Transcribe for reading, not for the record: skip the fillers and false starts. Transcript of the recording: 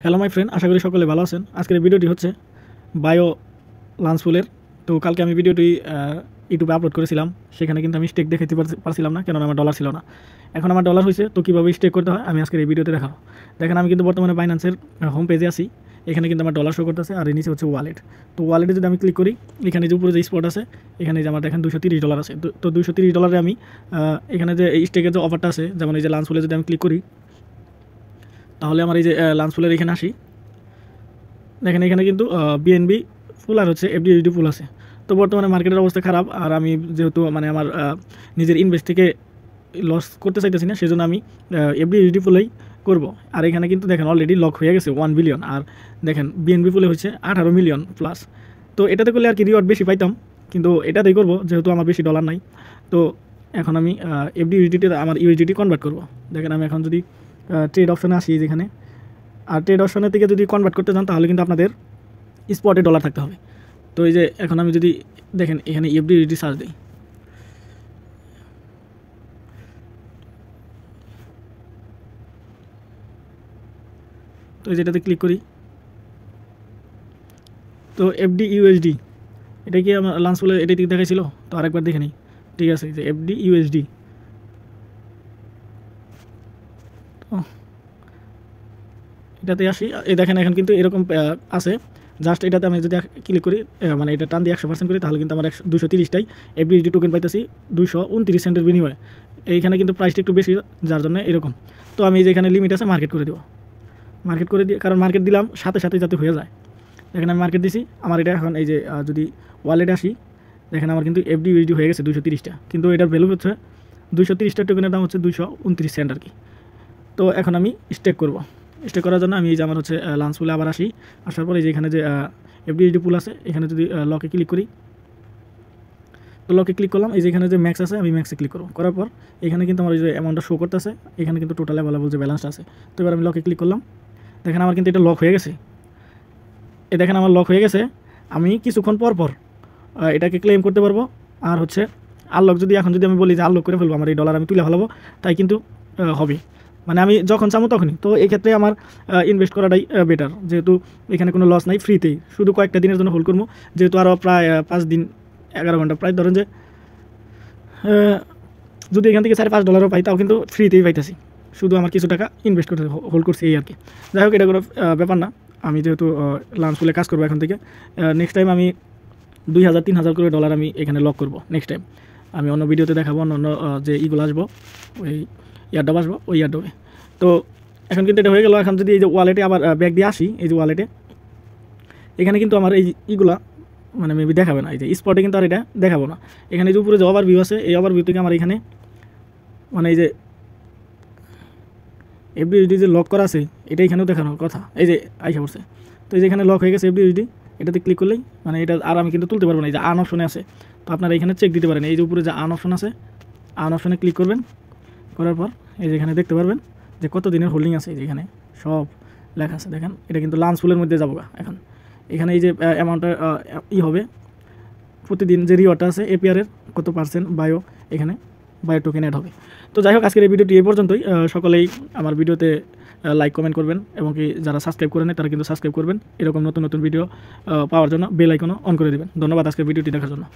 Hello my friend, আশা করি সকলে ভালো আছেন। আজকের ভিডিওটি হচ্ছে বায়ো লাঞ্চফুলের। তো কালকে আমি ভিডিওটি ইউটিউবে আপলোড করেছিলাম, সেখানে কিন্তু আমি স্টেক দেখাতে পারছিলাম না, কেননা আমার ডলার ছিল না। এখন আমার ডলার হয়েছে, তো কীভাবে স্টেক করতে হয় আমি আজকের এই ভিডিওতে দেখাবো। দেখেন, আমি কিন্তু বর্তমানে বাইন্যান্সের হোম পেজে আছি। এখানে কিন্তু আমার ডলার শো করতেছে, আর এই নিচে হচ্ছে ওয়ালেট। তো ওয়ালেটে যদি আমি ক্লিক করি, এখানে যে উপরে যে স্পট আছে, এখানে যে আমার দেখেন $230 আছে। তো $230 আমি এখানে যে এই স্টেকের যে অফারটা আছে, যেমন এই যে লাঞ্চফুলে যদি আমি ক্লিক করি, তাহলে আমার এই যে লাঞ্চফুলের এখানে আসি, দেখেন এখানে কিন্তু বিএনবি ফুল আর হচ্ছে এফডিইউডি ফুল আছে। তো বর্তমানে মার্কেটের অবস্থা খারাপ, আর আমি যেহেতু মানে আমার নিজের ইনভেস্ট থেকে লস করতে চাইতেছি না, সেজন্য আমি এফডিইউডি ফুলেই করব। আর এখানে কিন্তু দেখেন অলরেডি লক হয়ে গেছে 1 বিলিয়ন, আর দেখেন বিএনবি ফুলে হচ্ছে 18 মিলিয়ন প্লাস। তো এটাতে করলে আর কি রিওয়ার্ড বেশি পাইতাম, কিন্তু এটাতেই করবো যেহেতু আমার বেশি ডলার নাই। তো এখন আমি এফডিইউডিতে আমার ইউএসডিটি কনভার্ট করব। দেখেন আমি এখন যদি ট্রেড অপশনে আসি যেখানে, আর ট্রেড অপশনের থেকে যদি কনভার্ট করতে চান তাহলে কিন্তু আপনাদের স্পটে ডলার থাকতে হবে। তো এই যে এখন আমি যদি দেখেন এখানে এফডিইউডি সার্চ দিই, তো যেটাতে ক্লিক করি, তো এফডিইউএসডি এটা কি আমার লাঞ্চ বলে এটাই দিকে দেখাইছিল। তো আরেকবার দেখে নিই, ঠিক আছে, যে এফডিইউএসডি। এটাতে আসি, এই দেখেন এখন কিন্তু এরকম আছে। জাস্ট এটাতে আমি যদি ক্লিক করি, মানে এটা টান দিয়ে 100% করি, তাহলে কিন্তু আমার 230টাই এফডিইউএসডি টোকেন পাইতেছি 229 সেন্টের বিনিময়ে। এইখানে কিন্তু প্রাইসটা একটু বেশি, যার জন্য এরকম। তো আমি যেখানে লিমিট আছে মার্কেট করে দেবো, মার্কেট করে দিয়ে, কারণ মার্কেট দিলাম সাথে সাথে যাতে হয়ে যায়। দেখেন আমি মার্কেট দিছি, আমার এটা এখন এই যে যদি ওয়ালেটে আসি, দেখেন আমার কিন্তু এফডিইউএসডি হয়ে গেছে 230টা, কিন্তু এটার ভ্যালু হচ্ছে 230টা টোকেনের দাম হচ্ছে 229 সেন্ট আর কি। তো এখন আমি স্টেক করব। স্টেক করার জন্য আমি এই যে আমার হচ্ছে লাঞ্চ পুলে আবার আসি, আসার পরে যে এখানে যে এফডিইউএসডি পুল আছে, এখানে যদি লকে ক্লিক করি, তো লকে ক্লিক করলাম, এই যে এখানে যে ম্যাক্স আছে আমি ম্যাক্সে ক্লিক করব। করার পর এখানে কিন্তু আমার এই যে অ্যামাউন্টটা শো করতেছে, এখানে কিন্তু টোটাল অ্যাভেলেবল যে ব্যালেন্সটা আছে। তো এবার আমি লকে ক্লিক করলাম, দেখেন আমার কিন্তু এটা লক হয়ে গেছে। দেখেন আমার লক হয়ে গেছে। আমি কিছুক্ষণ পর পর এটাকে ক্লেম করতে পারবো। আর হচ্ছে আনলক যদি এখন যদি আমি বলি যে আনলক করে ফেলবো, আমার এই ডলার আমি তুলে ফেলাবো, তাই কিন্তু হবে। মানে আমি যখন চাবো তখনই। তো এই ক্ষেত্রে আমার ইনভেস্ট করাটাই বেটার, যেহেতু এখানে কোনো লস নাই, ফ্রিতেই। শুধু কয়েকটা দিনের জন্য হোল্ড করবো, যেহেতু আরও প্রায় 5 দিন 11 ঘন্টা, প্রায় ধরেন যে যদি এখান থেকে $5.5 পাই, তাও কিন্তু ফ্রিতেই পাইতেছি। শুধু আমার কিছু টাকা ইনভেস্ট করতে হোল্ড করছি, এই আর কি। যাই হোক, এটা কোনো ব্যাপার না। আমি যেহেতু লাঞ্চ পুলে কাজ করবো এখন থেকে, নেক্সট টাইম আমি 2000-3000 করে ডলার আমি এখানে লক করবো। নেক্সট টাইম আমি অন্য ভিডিওতে দেখাবো, অন্য যে ইগুলো আসবো, ওই ইয়ারডব আসবো, ওই ইয়ারডবে। তো এখন কিন্তু এটা হয়ে গেল। এখন যদি এই যে ওয়ালেটে আবার ব্যাক দিয়ে আসি, এই যে ওয়ালেটে, এখানে কিন্তু আমার এই ইগুলা মানে মেবি দেখাবে না। এই যে স্পটে কিন্তু আর এটা দেখাবো না। এখানে যে উপরে যে ওভারভিউ আছে, এই ওভারভিউ থেকে আমার এখানে মানে এই যে এফডিইউএসডি যে লক করা আছে, এটা এখানেও দেখানোর কথা। এই যে আইসা পড়ছে, তো এই যে এখানে লক হয়ে গেছে এফডিইউএসডি। এটাতে ক্লিক করলেই মানে এটা আর আমি কিন্তু তুলতে পারবো না। এই যে আন অপশনে আছে, তো আপনারা এখানে চেক দিতে পারেন। এই যে উপরে যে আন অপশন আছে, আন অপশনে ক্লিক করবেন। করার পর এই যে এখানে দেখতে পারবেন যে কত দিনের হোল্ডিং আছে, এই যে এখানে সব লেখা আছে। দেখেন এটা কিন্তু লাঞ্চ ফুলের মধ্যে যাবো এখন। এখানে এই যে অ্যামাউন্টটা হবে প্রতিদিন, যে রিওয়ার্ডটা আছে এপিআরের কত % বায়ো, এখানে বায়ো টোকেন অ্যাড হবে। তো যাই হোক, আজকের এই ভিডিওটি এই পর্যন্তই। সকলেই আমার ভিডিওতে লাইক কমেন্ট করবেন, এবং কি যারা সাবস্ক্রাইব করেন তারা কিন্তু সাবস্ক্রাইব করবেন। এরকম নতুন নতুন ভিডিও পাওয়ার জন্য বেল আইকনও অন করে দেবেন। ধন্যবাদ আজকের ভিডিওটি দেখার জন্য।